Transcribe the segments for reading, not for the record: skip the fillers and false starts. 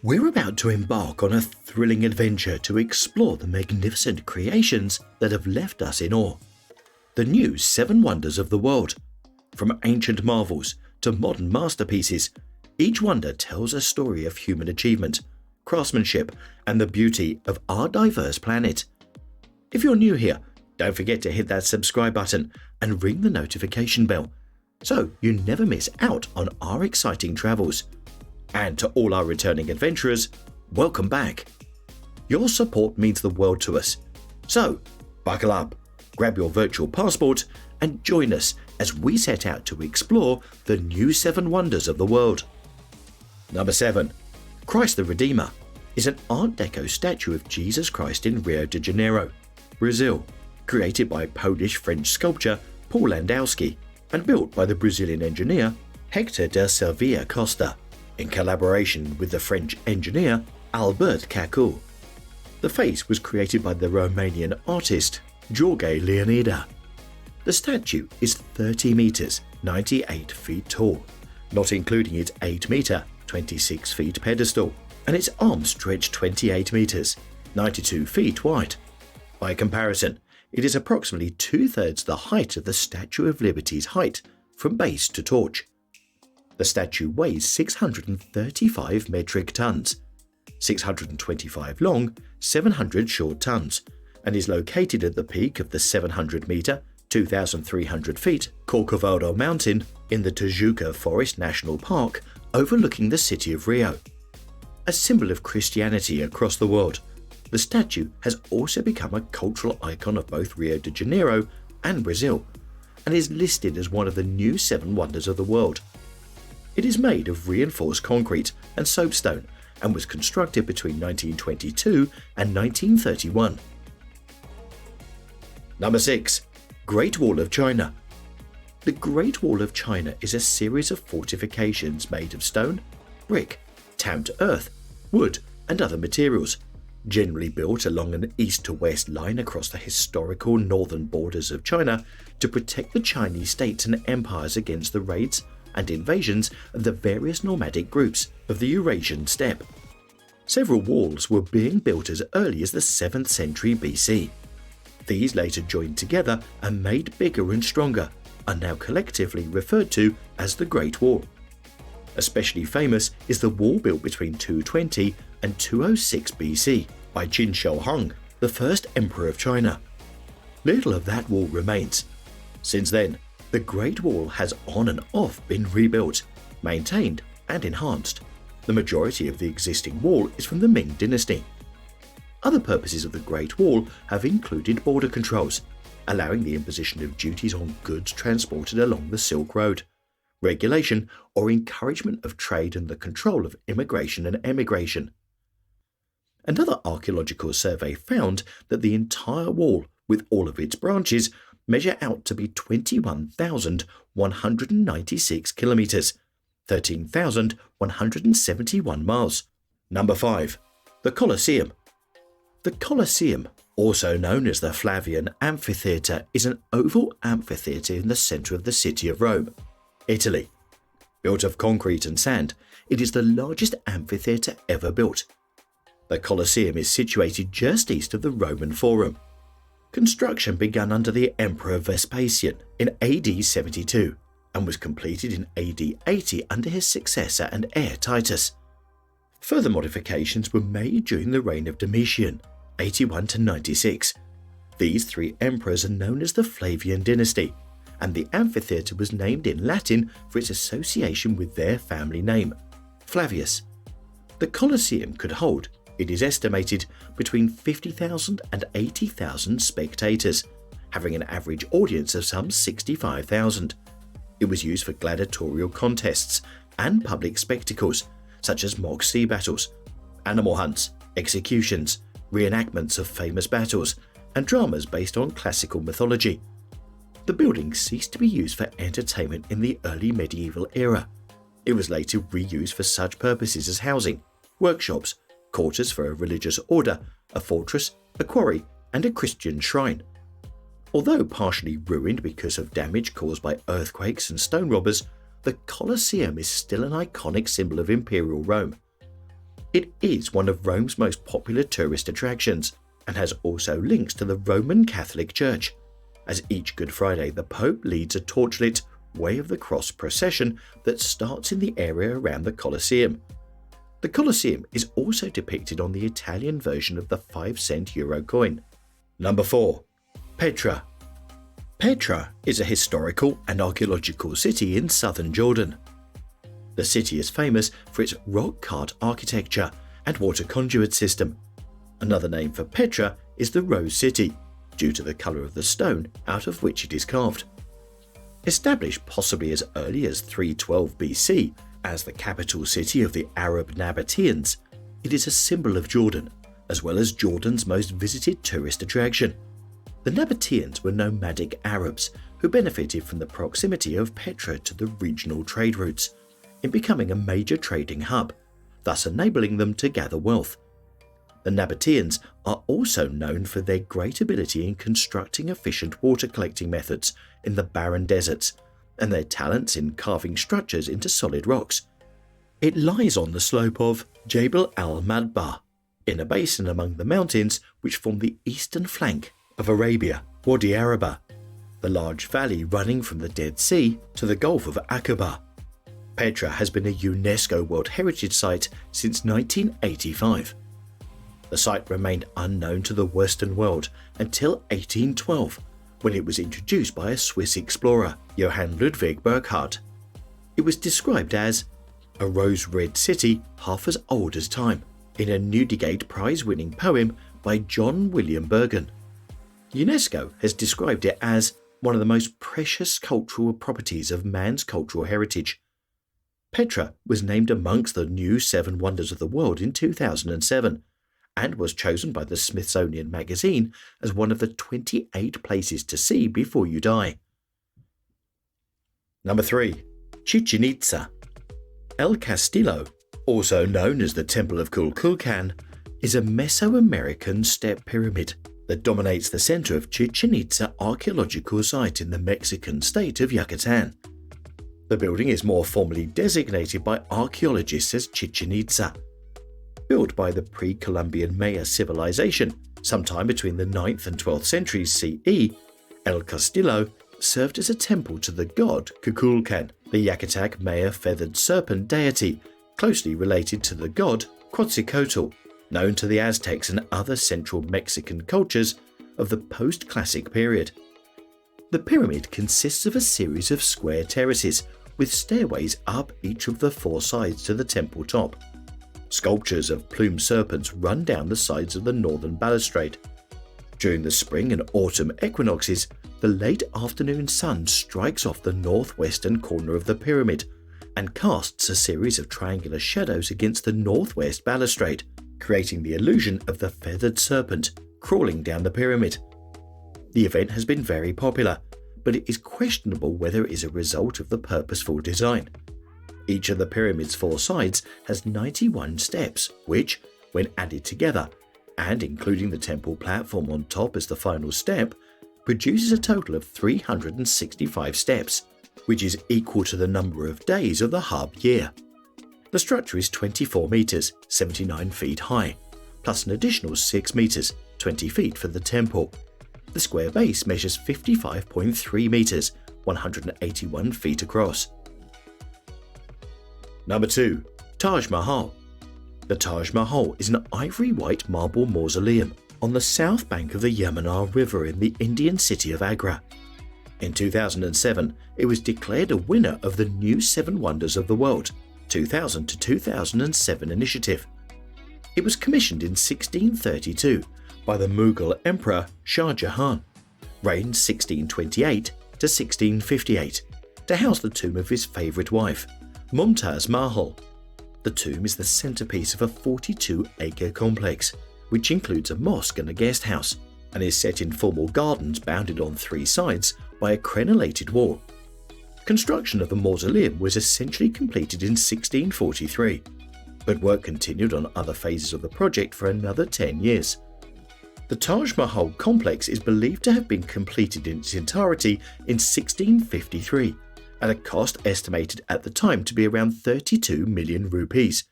We're about to embark on a thrilling adventure to explore the magnificent creations that have left us in awe. The new 7 wonders of the world. From ancient marvels to modern masterpieces, each wonder tells a story of human achievement, craftsmanship, and the beauty of our diverse planet. If you're new here, don't forget to hit that subscribe button and ring the notification bell so you never miss out on our exciting travels. And to all our returning adventurers, welcome back. Your support means the world to us. So, buckle up, grab your virtual passport, and join us as we set out to explore the new 7 wonders of the world. Number 7. Christ the Redeemer is an Art Deco statue of Jesus Christ in Rio de Janeiro, Brazil, created by Polish-French sculptor Paul Landowski and built by the Brazilian engineer Hector da Silveira Costa, in collaboration with the French engineer Albert Cacu. The face was created by the Romanian artist Jorge Leonida. The statue is 30 meters, 98 feet tall, not including its 8 meter, 26 feet pedestal, and its arms stretch 28 meters, 92 feet wide. By comparison, it is approximately 2/3 the height of the Statue of Liberty's height from base to torch. The statue weighs 635 metric tons, 625 long, 700 short tons, and is located at the peak of the 700-meter, 2,300 feet Corcovado Mountain in the Tijuca Forest National Park overlooking the city of Rio. A symbol of Christianity across the world, the statue has also become a cultural icon of both Rio de Janeiro and Brazil, and is listed as one of the new 7 wonders of the world. It is made of reinforced concrete and soapstone and was constructed between 1922 and 1931. Number 6. Great Wall of China. The Great Wall of China is a series of fortifications made of stone, brick, tamped earth, wood, and other materials, generally built along an east to west line across the historical northern borders of China to protect the Chinese states and empires against the raids and invasions of the various nomadic groups of the Eurasian steppe. Several walls were being built as early as the 7th century BC. These later joined together and made bigger and stronger, are now collectively referred to as the Great Wall. Especially famous is the wall built between 220 and 206 BC by Qin Shi Huang, the first emperor of China. Little of that wall remains. Since then, the Great Wall has on and off been rebuilt, maintained, and enhanced. The majority of the existing wall is from the Ming Dynasty. Other purposes of the Great Wall have included border controls, allowing the imposition of duties on goods transported along the Silk Road, regulation or encouragement of trade, and the control of immigration and emigration. Another archaeological survey found that the entire wall, with all of its branches, measure out to be 21,196 kilometers, 13,171 miles. Number 5. The Colosseum. The Colosseum, also known as the Flavian Amphitheatre, is an oval amphitheatre in the center of the city of Rome, Italy. Built of concrete and sand, it is the largest amphitheatre ever built. The Colosseum is situated just east of the Roman Forum. Construction began under the Emperor Vespasian in AD 72 and was completed in AD 80 under his successor and heir Titus. Further modifications were made during the reign of Domitian, 81 to 96. These 3 emperors are known as the Flavian dynasty, and the amphitheatre was named in Latin for its association with their family name, Flavius. The Colosseum could hold, it is estimated, between 50,000 and 80,000 spectators, having an average audience of some 65,000. It was used for gladiatorial contests and public spectacles, such as mock sea battles, animal hunts, executions, reenactments of famous battles, and dramas based on classical mythology. The building ceased to be used for entertainment in the early medieval era. It was later reused for such purposes as housing, workshops, quarters for a religious order, a fortress, a quarry, and a Christian shrine. Although partially ruined because of damage caused by earthquakes and stone robbers, the Colosseum is still an iconic symbol of Imperial Rome. It is one of Rome's most popular tourist attractions and has also links to the Roman Catholic Church, as each Good Friday the Pope leads a torchlit Way of the Cross procession that starts in the area around the Colosseum. The Colosseum is also depicted on the Italian version of the 5-cent euro coin. Number 4. Petra. Petra is a historical and archaeological city in southern Jordan. The city is famous for its rock-cut architecture and water conduit system. Another name for Petra is the Rose City, due to the colour of the stone out of which it is carved. Established possibly as early as 312 BC as the capital city of the Arab Nabateans, it is a symbol of Jordan, as well as Jordan's most visited tourist attraction. The Nabateans were nomadic Arabs who benefited from the proximity of Petra to the regional trade routes, in becoming a major trading hub, thus enabling them to gather wealth. The Nabateans are also known for their great ability in constructing efficient water collecting methods in the barren deserts and their talents in carving structures into solid rocks. It lies on the slope of Jebel al-Madba, in a basin among the mountains which form the eastern flank of Arabia, Wadi Araba, the large valley running from the Dead Sea to the Gulf of Aqaba. Petra has been a UNESCO World Heritage Site since 1985. The site remained unknown to the Western world until 1812, when it was introduced by a Swiss explorer, Johann Ludwig Burckhardt. It was described as a rose-red city half as old as time, in a Newdigate Prize-winning poem by John William Bergen. UNESCO has described it as one of the most precious cultural properties of man's cultural heritage. Petra was named amongst the new 7 Wonders of the World in 2007 and was chosen by the Smithsonian Magazine as one of the 28 places to see before you die. Number 3. Chichen Itza. El Castillo, also known as the Temple of Kukulkan, is a Mesoamerican step pyramid that dominates the center of Chichen Itza archaeological site in the Mexican state of Yucatan. The building is more formally designated by archaeologists as Chichen Itza. Built by the pre-Columbian Maya civilization sometime between the 9th and 12th centuries CE, El Castillo served as a temple to the god Kukulkan, the Yucatec Maya feathered serpent deity, closely related to the god Quetzalcoatl, known to the Aztecs and other central Mexican cultures of the post-classic period. The pyramid consists of a series of square terraces with stairways up each of the 4 sides to the temple top. Sculptures of plumed serpents run down the sides of the northern balustrade. During the spring and autumn equinoxes, the late afternoon sun strikes off the northwestern corner of the pyramid and casts a series of triangular shadows against the northwest balustrade, creating the illusion of the feathered serpent crawling down the pyramid. The event has been very popular, but it is questionable whether it is a result of the purposeful design. Each of the pyramid's 4 sides has 91 steps, which, when added together, and including the temple platform on top as the final step, produces a total of 365 steps, which is equal to the number of days of the hub year. The structure is 24 meters, 79 feet high, plus an additional 6 meters, 20 feet for the temple. The square base measures 55.3 meters, 181 feet across. Number 2. Taj Mahal. The Taj Mahal is an ivory-white marble mausoleum on the south bank of the Yamuna River in the Indian city of Agra. In 2007, it was declared a winner of the new 7 Wonders of the World 2000 to 2007 initiative. It was commissioned in 1632 by the Mughal Emperor Shah Jahan, reigned 1628 to 1658, to house the tomb of his favourite wife, Mumtaz Mahal. The tomb is the centrepiece of a 42-acre complex, which includes a mosque and a guest house, and is set in formal gardens bounded on 3 sides by a crenellated wall. Construction of the mausoleum was essentially completed in 1643, but work continued on other phases of the project for another 10 years. The Taj Mahal complex is believed to have been completed in its entirety in 1653, at a cost estimated at the time to be around 32 million rupees,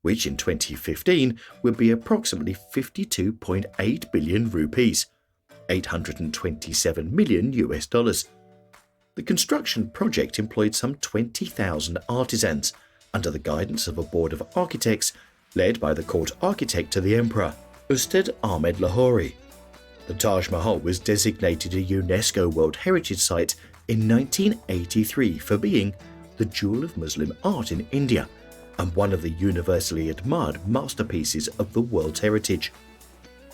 which in 2015 would be approximately 52.8 billion rupees, $827 million US dollars. The construction project employed some 20,000 artisans under the guidance of a board of architects led by the court architect to the emperor, Ustad Ahmed Lahori. The Taj Mahal was designated a UNESCO World Heritage Site in 1983 for being the jewel of Muslim art in India and one of the universally admired masterpieces of the world's heritage.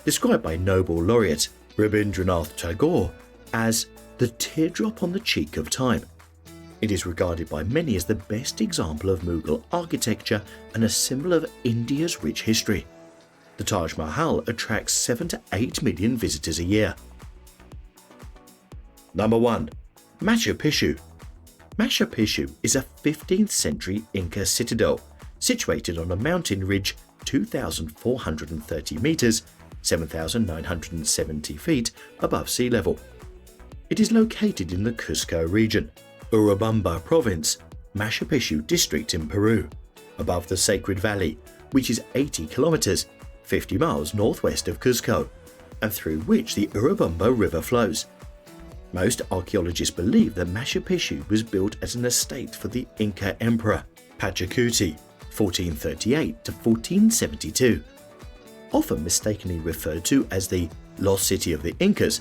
Described by Nobel laureate Rabindranath Tagore as the teardrop on the cheek of time, it is regarded by many as the best example of Mughal architecture and a symbol of India's rich history. The Taj Mahal attracts 7 to 8 million visitors a year. Number 1. Machu Picchu. Machu Picchu is a 15th century Inca citadel situated on a mountain ridge 2,430 meters, 7,970 feet above sea level. It is located in the Cusco region, Urubamba province, Machu Picchu district in Peru, above the Sacred Valley, which is 80 kilometers, 50 miles northwest of Cusco, and through which the Urubamba River flows. Most archaeologists believe that Machu Picchu was built as an estate for the Inca emperor Pachacuti, 1438 to 1472. Often mistakenly referred to as the Lost City of the Incas,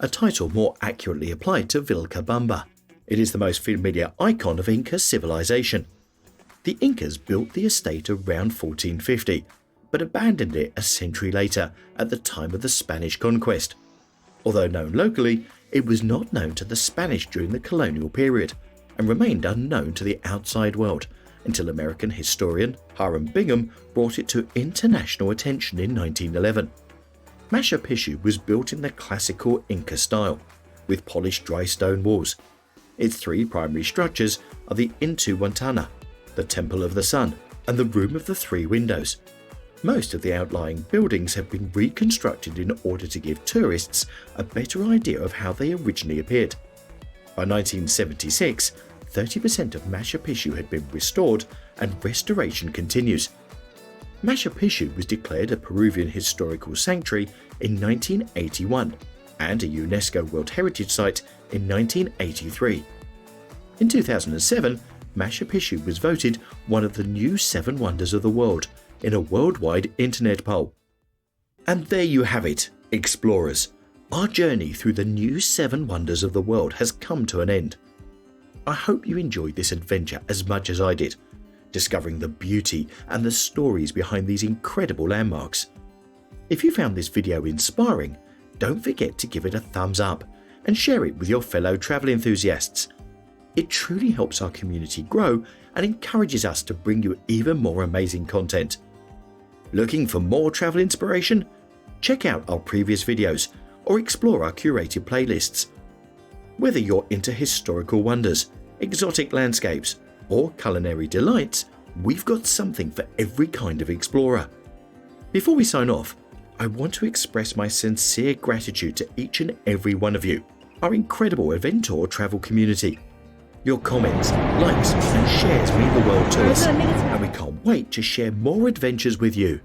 a title more accurately applied to Vilcabamba. It is the most familiar icon of Inca civilization. The Incas built the estate around 1450, but abandoned it a century later at the time of the Spanish conquest. Although known locally, it was not known to the Spanish during the colonial period and remained unknown to the outside world until American historian Hiram Bingham brought it to international attention in 1911. Machu Picchu was built in the classical Inca style, with polished dry stone walls. Its three primary structures are the Intihuatana, the Temple of the Sun, and the Room of the Three Windows. Most of the outlying buildings have been reconstructed in order to give tourists a better idea of how they originally appeared. By 1976, 30% of Machu Picchu had been restored and restoration continues. Machu Picchu was declared a Peruvian historical sanctuary in 1981 and a UNESCO World Heritage Site in 1983. In 2007, Machu Picchu was voted one of the new 7 wonders of the world in a worldwide internet poll. And there you have it, explorers. Our journey through the new 7 wonders of the world has come to an end. I hope you enjoyed this adventure as much as I did, discovering the beauty and the stories behind these incredible landmarks. If you found this video inspiring, don't forget to give it a thumbs up and share it with your fellow travel enthusiasts. It truly helps our community grow and encourages us to bring you even more amazing content. Looking for more travel inspiration? Check out our previous videos or explore our curated playlists. Whether you're into historical wonders, exotic landscapes, or culinary delights, we've got something for every kind of explorer. Before we sign off, I want to express my sincere gratitude to each and every one of you, our incredible Adventure travel community. Your comments, likes, and shares mean the world to us, and we can't wait to share more adventures with you.